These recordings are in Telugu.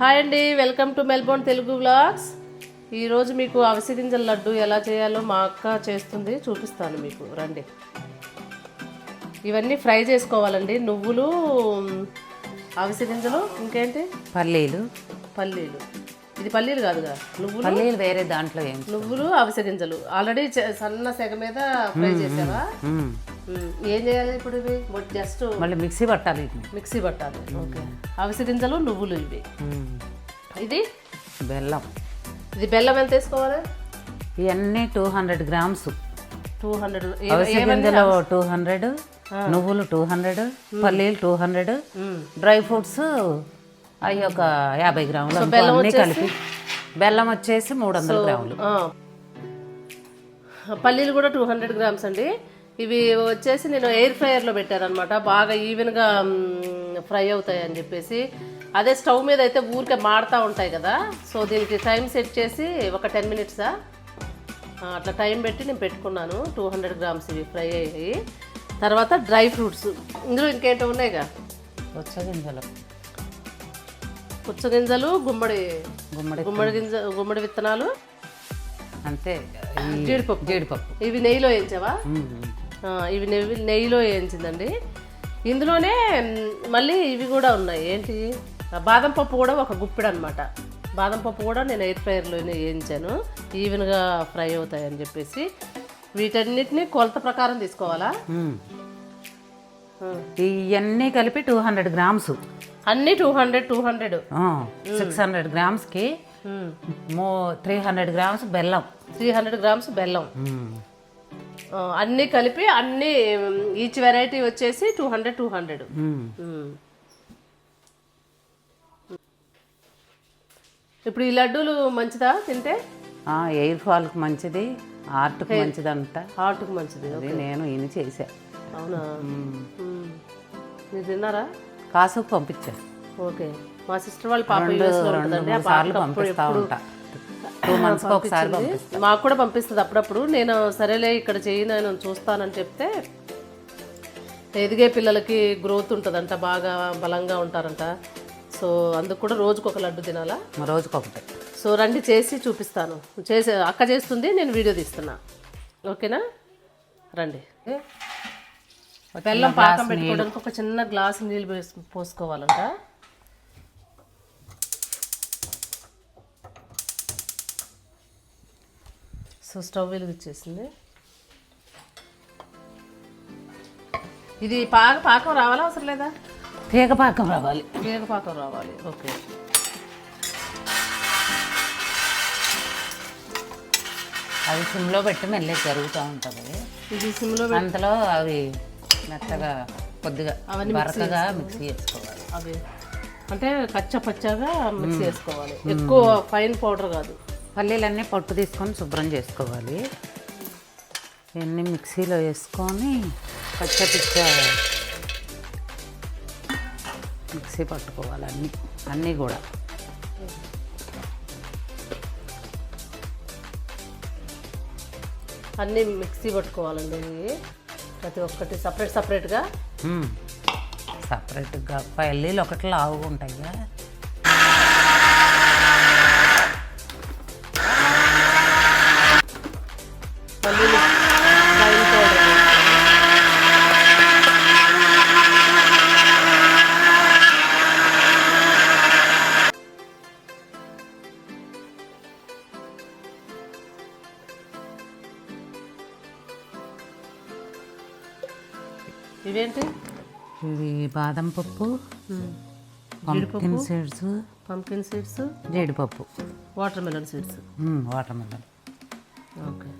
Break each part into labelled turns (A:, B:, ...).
A: హాయ్ అండి, welcome to Melbourne Telugu vlogs. ఈరోజు మీకు అవిసె గింజల లడ్డు ఎలా చేయాలో మా అక్క చేస్తుంది, చూపిస్తాను మీకు. రండి. ఇవన్నీ ఫ్రై చేసుకోవాలండి. నువ్వులు, అవిసె గింజలు, ఇంకేంటి
B: పల్లీలు.
A: ఇది పల్లీలు కాదుగా, నువ్వులు.
B: పల్లీలు వేరే దాంట్లో ఏం
A: నువ్వులు, అవిసె గింజలు ఆల్రెడీ సన్న సెగ మీద ఫ్రై చేసావా? ఏం చేయాలి ఇప్పుడు? ఇవి జస్ట్
B: మళ్ళీ మిక్సీ పట్టాలి.
A: ఓకే. అవిసె గింజలు, నువ్వులు ఇవి. ఇది
B: బెల్లం.
A: ఇది బెల్లం ఎంత వేసుకోవాలి?
B: ఇవన్నీ 200 గ్రామ్స్.
A: 200.
B: అవిసె గింజలు 200, నువ్వులు 200, పల్లీలు 200, డ్రై ఫ్రూట్స్ అవి ఒక 50 గ్రాములు అన్నీ కలిపి. బెల్లం వచ్చేసి 300 గ్రాములు.
A: పల్లీలు కూడా 200 గ్రామ్స్ అండి. ఇవి వచ్చేసి నేను ఎయిర్ ఫ్రైయర్లో పెట్టారనమాట, బాగా ఈవెన్గా ఫ్రై అవుతాయి అని చెప్పేసి. అదే స్టవ్ మీద అయితే ఊరికే మాడుతూ ఉంటాయి కదా, సో దీనికి టైం సెట్ చేసి ఒక 10 మినిట్సా అట్లా టైం పెట్టి నేను పెట్టుకున్నాను. 200 గ్రామ్స్ ఇవి ఫ్రై అయ్యాయి. తర్వాత డ్రై ఫ్రూట్స్, ఇందులో ఇంకేంటో ఉన్నాయిగా. పుచ్చగింజలు, గుమ్మడి విత్తనాలు,
B: అంతే.
A: జీడిపప్పు. ఇవి నెయ్యిలో వేయించావా? ఇవి నెయ్యిలో వేయించిందండి. ఇందులోనే మళ్ళీ ఇవి కూడా ఉన్నాయి. ఏంటి? బాదం పప్పు కూడా ఒక గుప్పిడు అనమాట. బాదం పప్పు కూడా నేను ఎయిర్ ఫ్రైయర్లోనే వేయించాను, ఈవెన్గా ఫ్రై అవుతాయి అని చెప్పేసి. వీటన్నిటిని కొలత ప్రకారం తీసుకోవాలా?
B: ఇవన్నీ కలిపి 200 గ్రామ్స్.
A: అన్ని 200.
B: 600 గ్రామ్స్కి 300 గ్రామ్స్ బెల్లం.
A: 300 గ్రామ్స్ బెల్లం. అన్నీ కలిపి అన్ని ఈచ్ వెరైటీ వచ్చేసి 200. ఇప్పుడు ఈ లడ్డూలు మంచిదా తింటే?
B: ఎయిర్ ఫాల్కి మంచిది, హార్ట్కి మంచిది అంట.
A: హార్ట్కి మంచిది.
B: అది నేను ఈయన చేశా.
A: అవునా? మీరు తిన్నారా?
B: కాసుకు పంపించాను.
A: ఓకే. మా సిస్టర్ వాళ్ళ పాప
B: సార్లు పంపిస్తా ఉంటా. 2 monthsకి ఒకసారి
A: మాకు కూడా పంపిస్తుంది అప్పుడప్పుడు. నేను సరేలే ఇక్కడ చేయి, నేను చూస్తానని చెప్తే, ఎదిగే పిల్లలకి గ్రోత్ ఉంటుందంట, బాగా బలంగా ఉంటారంట. సో అందుకు కూడా రోజుకు ఒక లడ్డు తినాలా?
B: రోజుకొకటి.
A: సో రండి, చేసి చూపిస్తాను. అక్క చేస్తుంది, నేను వీడియో తీస్తున్నా. ఓకేనా? రండి. బెల్లం పాకం పెట్టుకోవడానికి ఒక చిన్న గ్లాసు నీళ్ళు పోసుకోవాలంట. So stove వెలిగించేసింది. ఇది పాకం రావాలా, అవసరం లేదా?
B: తీగ పాకం రావాలి.
A: ఓకే.
B: అది సిమ్లో పెట్టి మెల్లగా జరుగుతూ ఉంటుంది.
A: ఇది సిమ్లో
B: అంతలో అవి మెత్తగా కొద్దిగా బరకగా మిక్సీ చేసుకోవాలి.
A: అవి అంటే పచ్చగా మిక్సీ చేసుకోవాలి, ఎక్కువ ఫైన్ పౌడర్ కాదు.
B: పల్లీలన్నీ పొట్టు తీసుకొని శుభ్రం చేసుకోవాలి. ఇవన్నీ మిక్సీలో వేసుకొని పచ్చ మిక్సీ పట్టుకోవాలి. అన్నీ కూడా
A: అన్నీ మిక్సీ పట్టుకోవాలండి. ప్రతి ఒక్కటి సపరేట్గా
B: పల్లీలు ఒకటి లావుగా ఉంటాయి.
A: పల్లీలు ఫైన్ పౌడర్. ఇవేంటి?
B: ఇవి బాదం పప్పు, పంకిన్ సీడ్స్, జీడిపప్పు,
A: వాటర్ మెలన్ సీడ్స్. ఓకే.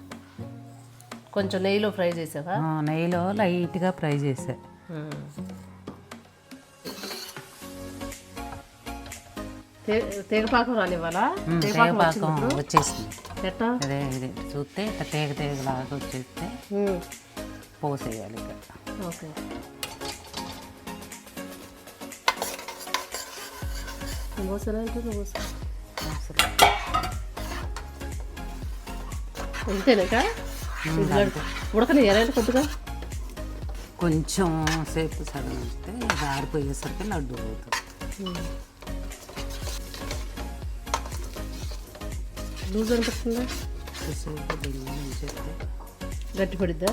A: కొంచెం నెయ్యిలో ఫ్రై చేసావా?
B: నెయ్యిలో లైట్గా ఫ్రై చేసా.
A: తీగపాకం రానివ్వాలా?
B: తీగపాకం వచ్చేసింది.
A: ఎట్టా?
B: అదే చూస్తే తీగలాగా వచ్చేస్తే పోసేయాలి.
A: ఓకే. అంతేనాక ఉడకనియాలంటే కొద్దిగా
B: కొంచెం సేపు సగం వస్తే ఆరిపోయేసరికి లడ్డు అవుతుంది.
A: లూజ్ అనిపిస్తుందా? గట్టి పడిద్దా?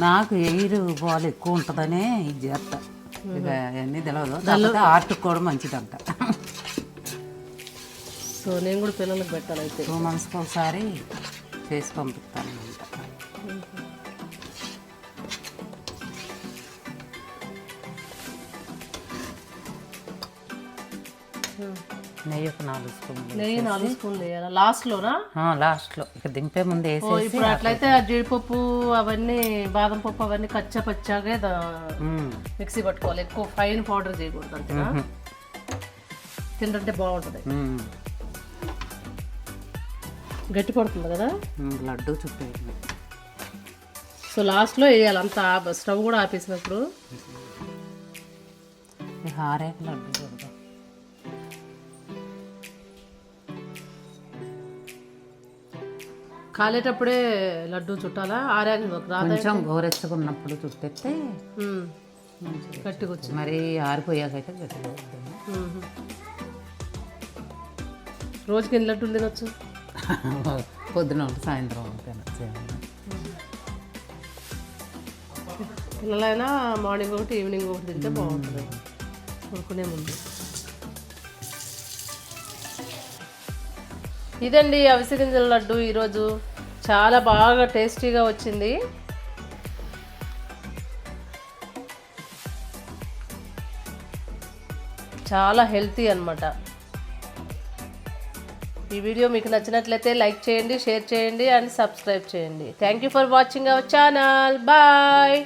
B: నాకు ఎయిర్ బాల్ ఎక్కువ ఉంటుందనే ఇది చేస్తా. ఇక అవన్నీ తెలియదు, కాకపోతే ఆర్ట్కి కూడా మంచిదంట.
A: సో నేను కూడా పిల్లలకు పెట్టాలి అయితే.
B: 2 monthsకి ఒకసారి చేసి పంపిస్తాను. నెయ్యి ఒక 4 స్పూన్లు.
A: నెయ్యి 4 స్పూన్లు వేయాలా లాస్ట్లోనా?
B: లాస్ట్లో ఇక దింపే ముందు వేసేసి.
A: ఇప్పుడు అట్లయితే ఆ జీడిపప్పు అవన్నీ బాదం పప్పు అవన్నీ కచ్చా పచ్చాగే మిక్సీ పట్టుకోవాలి, ఎక్కువ ఫైన్ పౌడర్ చేయకూడదు అంతేనా? తింటే బాగుంటుంది. గట్టి పడుతుంది కదా
B: లడ్డు చుట్టేయండి.
A: సో లాస్ట్లో వేయాలి అంతా, స్టవ్ కూడా ఆపేసినప్పుడు.
B: హారేక లడ్డు చూడదు.
A: కాలేటప్పుడే లడ్డు చుట్టాలా? ఆరాగి
B: కొంచెం గోరెచ్చగా ఉన్నప్పుడు చుట్టేస్తే
A: గట్టిగా వచ్చింది.
B: మరి ఆరిపోయాకైతే గట్టిగా అవుతుంది.
A: రోజుకి ఎన్ని లడ్డూలు తినొచ్చు?
B: పొద్దున సాయంత్రం తినచ్చు.
A: పిల్లలైనా మార్నింగ్ ఒకటి ఈవినింగ్ ఒకటి తింటే బాగుంటుంది కొనుక్కునే ముందు. ఇదండి అవిసె గింజల లడ్డు ఈరోజు. చాలా బాగా టేస్టీగా వచ్చింది. చాలా హెల్తీ అన్నమాట. ఈ వీడియో మీకు నచ్చినట్లయితే లైక్ చేయండి, షేర్ చేయండి అండ్ సబ్స్క్రైబ్ చేయండి. Thank you for watching our channel. Bye.